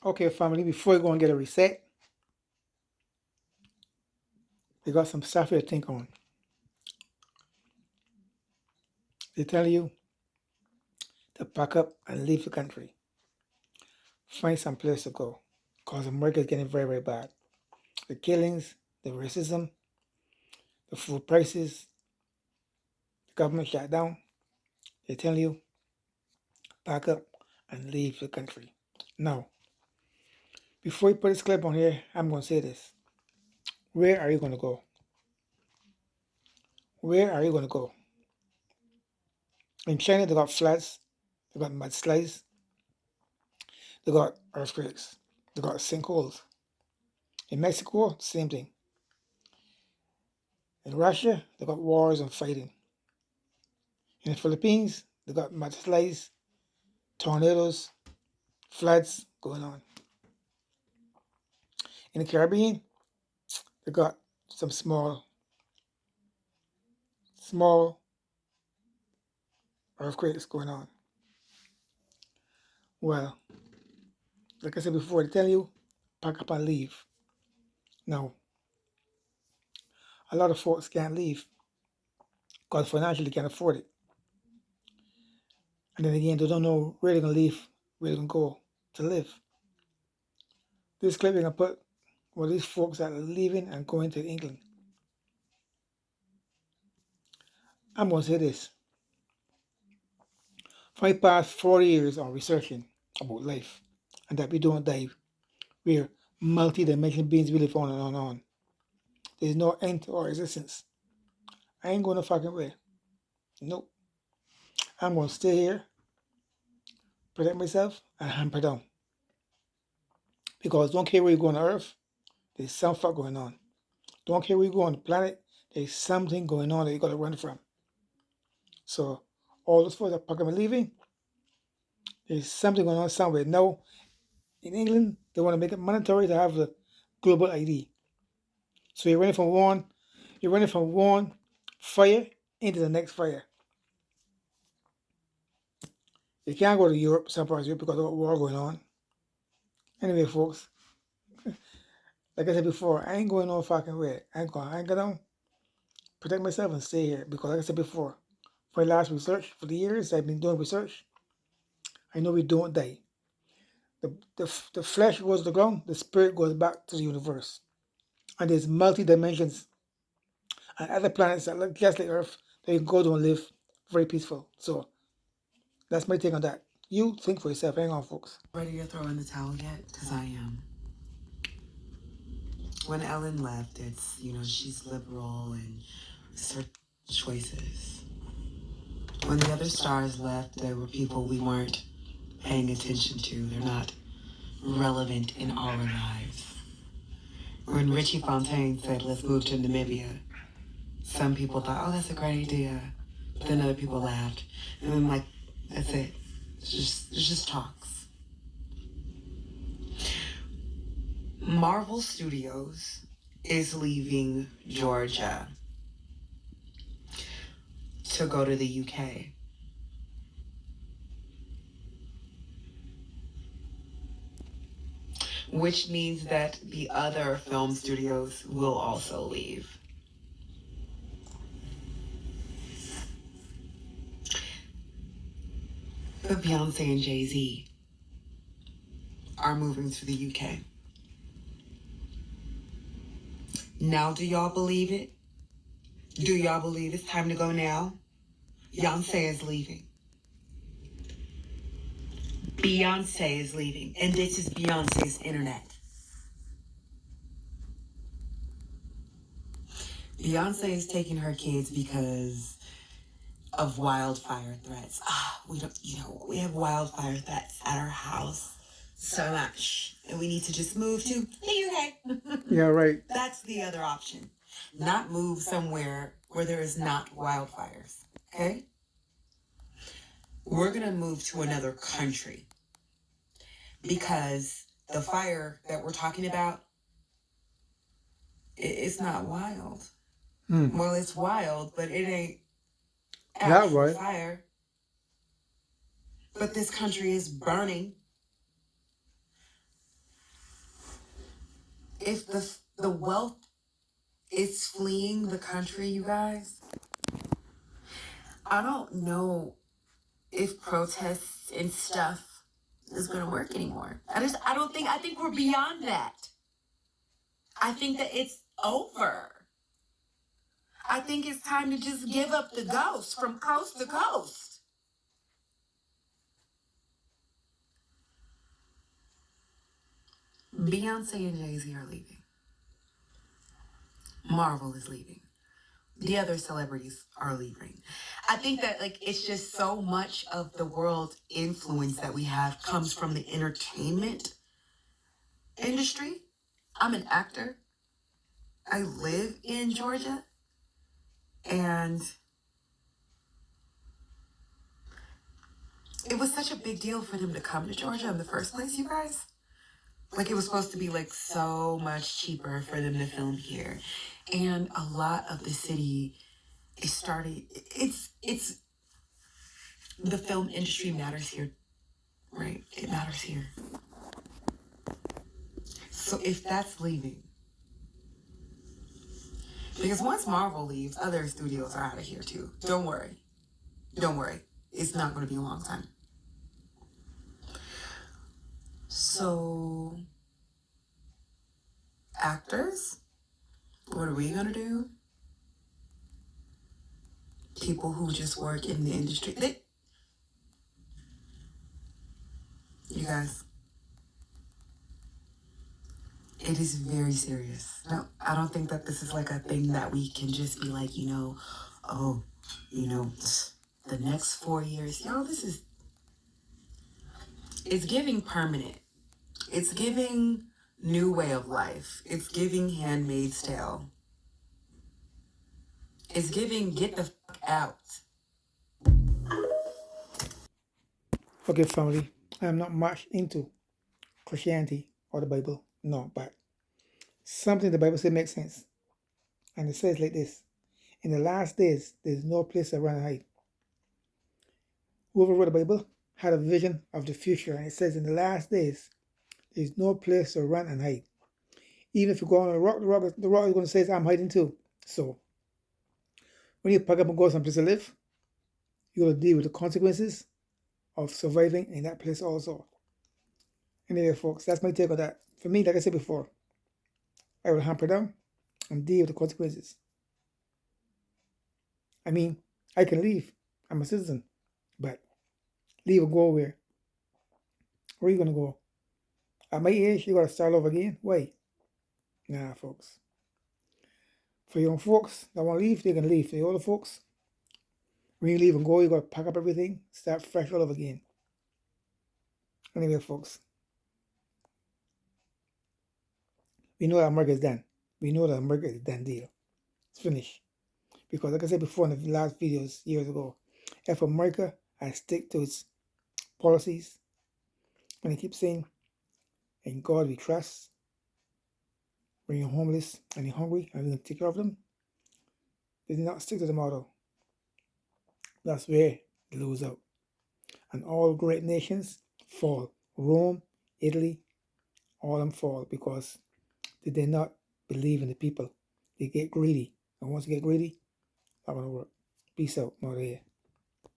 Okay, family, before you go and get a reset, they got some stuff here to think on. They tell you to pack up and leave the country. Find some place to go. Because America is getting very, very bad. The killings, the racism, the food prices, the government shutdown. They tell you pack up and leave the country. Now, before you put this clip on here, I'm going to say this. Where are you going to go? Where are you going to go? In China, they got floods, they got mudslides, they got earthquakes, they got sinkholes. In Mexico, same thing. In Russia, they got wars and fighting. In the Philippines, they got mudslides, tornadoes, floods going on. In the Caribbean, they got some small earthquakes going on. Well, like I said before, they tell you pack up and leave. Now, a lot of folks can't leave because financially they can't afford it. And then again, they don't know where they're gonna leave, where they're gonna go to live. This clip they're gonna put well these folks that are leaving and going to England. I'm gonna say this. For the past 40 years of researching about life and that we don't die, we're multi-dimensional beings we live on and on and on. There's no end to our existence. I ain't going no fucking way. Nope. I'm gonna stay here, protect myself, and hamper down. Because don't care where you go on Earth, there's some fuck going on. Don't care where you go on the planet, there's something going on that you gotta run from. So all those folks that pack up and leaving, there's something going on somewhere. Now, in England, they want to make it mandatory to have the global ID. So you're running from one fire into the next fire. You can't go to Europe, some parts of Europe because of the war going on. Anyway, folks, like I said before, I ain't going no fucking way. I ain't gonna protect myself and stay here because, like I said before, for the last research, for the years I've been doing research, I know we don't die. The flesh goes to the ground, the spirit goes back to the universe. And there's multi dimensions and other planets that look just like Earth that you can go to and live very peaceful. So that's my take on that. You think for yourself. Hang on, folks. Ready to throw in the towel yet? Because I am. When Ellen left, it's, she's liberal and certain choices. When the other stars left, there were people we weren't paying attention to. They're not relevant in our lives. When Richie Fontaine said, let's move to Namibia, some people thought, oh, that's a great idea. But then other people laughed. And I'm like, that's it. It's just talks. Marvel Studios is leaving Georgia to go to the UK. Which means that the other film studios will also leave. But Beyonce and Jay-Z are moving to the UK. Now, do y'all believe it? Do y'all believe it's time to go now? Beyonce is leaving. Beyonce is leaving. And this is Beyonce's internet. Beyonce is taking her kids because of wildfire threats. We have wildfire threats at our house so much. And we need to just move to the UK. Yeah, right. That's the other option. Not move somewhere where there is not wildfires. Okay? We're going to move to another country because the fire that we're talking about, it's not wild. Well, it's wild, but it ain't actual right. fire. But this country is burning. if the wealth is fleeing the country, you guys, I don't know if protests and stuff is going to work anymore. I think we're beyond that. I think that it's over. I think it's time to just give up the ghost from coast to coast. Beyonce and Jay-Z are leaving. Marvel is leaving. The other celebrities are leaving. I think that like it's just so much of the world influence that we have comes from the entertainment industry. I'm an actor. I live in Georgia. And it was such a big deal for them to come to Georgia in the first place, you guys. Like it was supposed to be like so much cheaper for them to film here. And a lot of the city it's the film industry matters here, right? It matters here. So if that's leaving, because once Marvel leaves, other studios are out of here too. Don't worry. Don't worry. It's not going to be a long time. So, actors, what are we going to do? People who just work in the industry. You guys, it is very serious. No, I don't think that this is like a thing that we can just be like, oh, the next 4 years. It's giving permanent. It's giving new way of life. It's giving Handmaid's Tale. It's giving get the fuck out. Okay, family, I am not much into Christianity or the Bible. No, but something the Bible says makes sense. And it says like this: in the last days, there's no place to run and hide. Whoever wrote the Bible had a vision of the future, and it says in the last days, there's no place to run and hide. Even if you go on a rock, the rock is going to say, I'm hiding too. So, when you pack up and go someplace to live, you got to deal with the consequences of surviving in that place also. Anyway, folks, that's my take on that. For me, like I said before, I will hamper down and deal with the consequences. I mean, I can leave. I'm a citizen. But leave and go where? Where are you going to go? At my age, you got to start over again? Why? Nah, folks. For young folks that want to leave, they can leave. For the older folks, when you leave and go, you got to pack up everything, start fresh all over again. Anyway, folks, we know that America is done. We know that America is a done deal. It's finished. Because like I said before in the last videos years ago, if America has stick to its policies, and they keep saying, in God we trust, when you're homeless and you're hungry and we're going to take care of them, they did not stick to the model. That's where they lose out. And all great nations fall. Rome, Italy, all of them fall because they did not believe in the people. They get greedy. And once they get greedy, not going to work. Peace out. Not here.